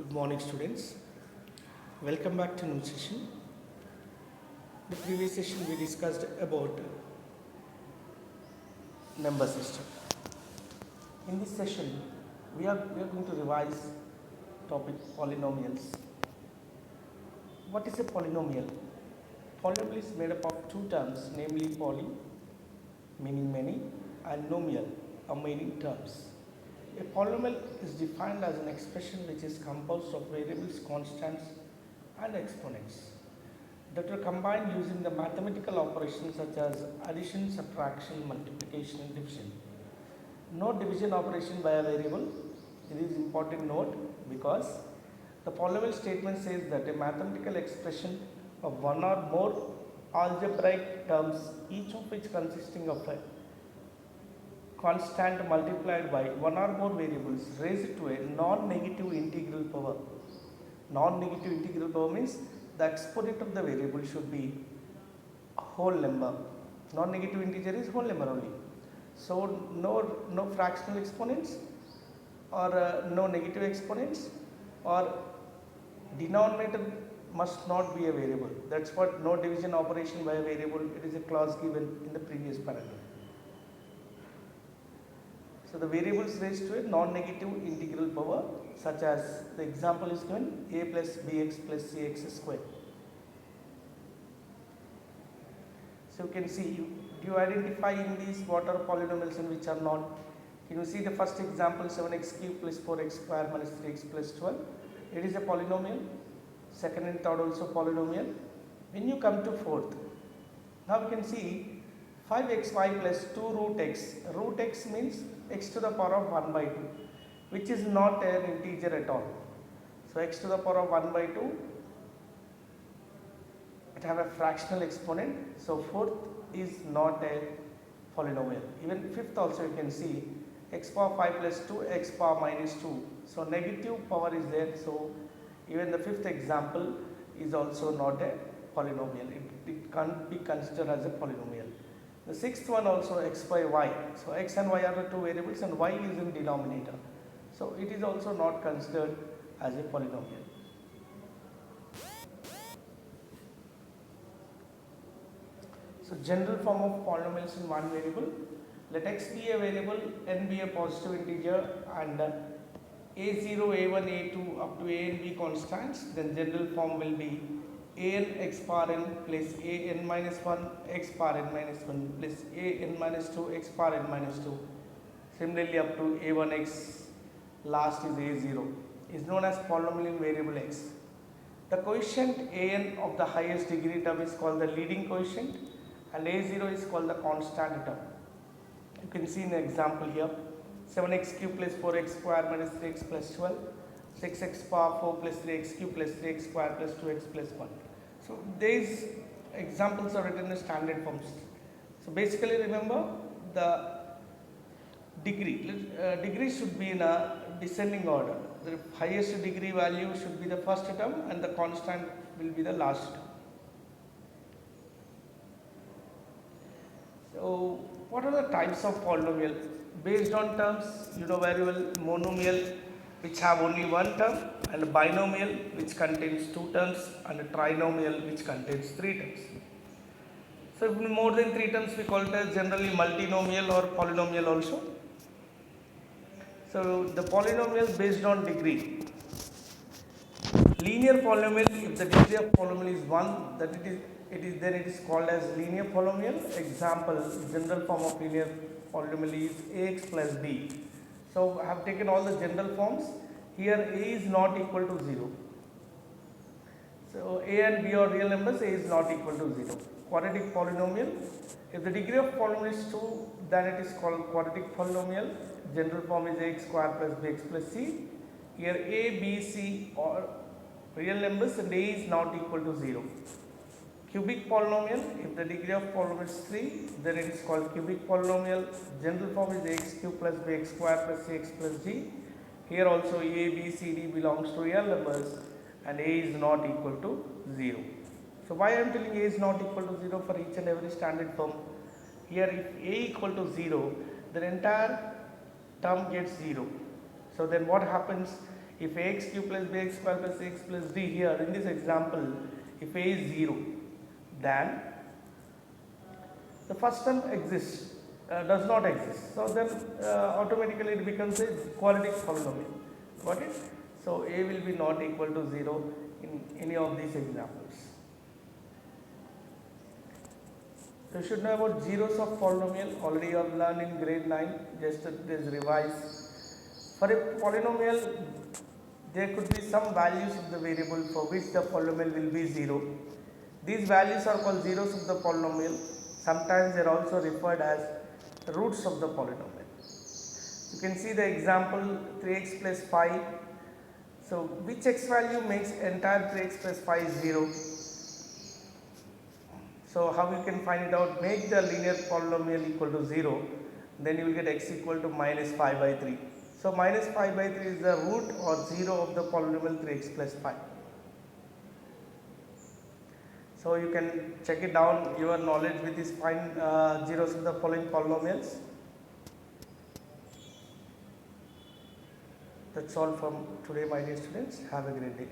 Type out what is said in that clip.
Good morning, students. Welcome back to new session. The previous session we discussed about number system. In this session, we are going to revise topic polynomials. What is a polynomial? Polynomial is made up of two terms, namely poly, meaning many, and nomial, meaning terms. A polynomial is defined as an expression which is composed of variables, constants, and exponents that are combined using the mathematical operations such as addition, subtraction, multiplication, and division. No division operation by a variable. It is important note because the polynomial statement says that a mathematical expression of one or more algebraic terms, each of which consisting of a constant multiplied by one or more variables raised to a non-negative integral power. Non-negative integral power means the exponent of the variable should be a whole number. Non-negative integer is whole number only. So no fractional exponents or no negative exponents, or denominator must not be a variable. That's what no division operation by a variable. It is a clause given in the previous paragraph. So the variables raised to a non-negative integral power, such as the example is given a plus bx plus cx square. So you can see, you identify in these what are polynomials and which are not. Can you see the first example, 7x cube plus 4x square minus 3x plus 12? It is a polynomial. Second and third also polynomial. When you come to fourth, now you can see 5xy plus 2 root x. Root x means x to the power of 1 by 2, which is not an integer at all. So x to the power of 1 by 2, it have a fractional exponent. So fourth is not a polynomial. Even fifth also you can see x power 5 plus 2, x power minus 2. So negative power is there. So even the fifth example is also not a polynomial. It can't be considered as a polynomial. The sixth one also x by y. So x and y are the two variables and y is in denominator. So it is also not considered as a polynomial. So general form of polynomials in one variable. Let x be a variable, n be a positive integer, and a0, a1, a2 up to a and b constants. Then general form will be an x power n plus an minus 1 x power n minus 1 plus an minus 2 x power n minus 2. Similarly up to a1x, last is a0, is known as polynomial in variable x. The quotient an of the highest degree term is called the leading quotient, and a0 is called the constant term. You can see in the example here, 7x cube plus 4x square minus 3x plus 12, 6x power 4 plus 3x cube plus 3x square plus 2x plus 1. So these examples are written in standard forms. So basically remember the degree. Degree should be in a descending order. The highest degree value should be the first term and the constant will be the last term. So what are the types of polynomial? Based on terms, you know very well, monomial which have only one term, and binomial which contains two terms, and a trinomial which contains three terms. So if more than three terms we call it as generally multinomial or polynomial also. So the polynomial based on degree. Linear polynomial, if the degree of polynomial is 1, that then it is called as linear polynomial. Example, general form of linear polynomial is ax plus b. So I have taken all the general forms. Here a is not equal to 0. So a and b are real numbers, a is not equal to 0. Quadratic polynomial, if the degree of polynomial is 2, then it is called quadratic polynomial. General form is ax square plus bx plus c. Here a, b, c are real numbers and a is not equal to 0. Cubic polynomial, if the degree of polynomial is 3, then it is called cubic polynomial. General form is ax cube plus bx square plus cx plus g. Here also a, b, c, d belongs to real numbers and a is not equal to 0. So why I am telling a is not equal to 0 for each and every standard form? Here if a equal to 0, the entire term gets 0. So then what happens? If ax cube plus bx square plus x plus d, here in this example, if a is 0, then the first term exists, does not exist. So then automatically it becomes a quadratic polynomial. Got it? So a will be not equal to 0 in any of these examples. So you should know about zeros of polynomial. Already you have learned in grade 9. Just this revise. For a polynomial, there could be some values of the variable for which the polynomial will be 0. These values are called zeros of the polynomial. Sometimes they are also referred as roots of the polynomial. You can see the example 3x plus 5. So which x value makes entire 3x plus 5 0? So how you can find it out? Make the linear polynomial equal to 0, then you will get x equal to minus 5 by 3. So minus 5 by 3 is the root or 0 of the polynomial 3x plus 5. So you can check it down your knowledge with this find zeros of the following polynomials. That's all from today, my dear students. Have a great day.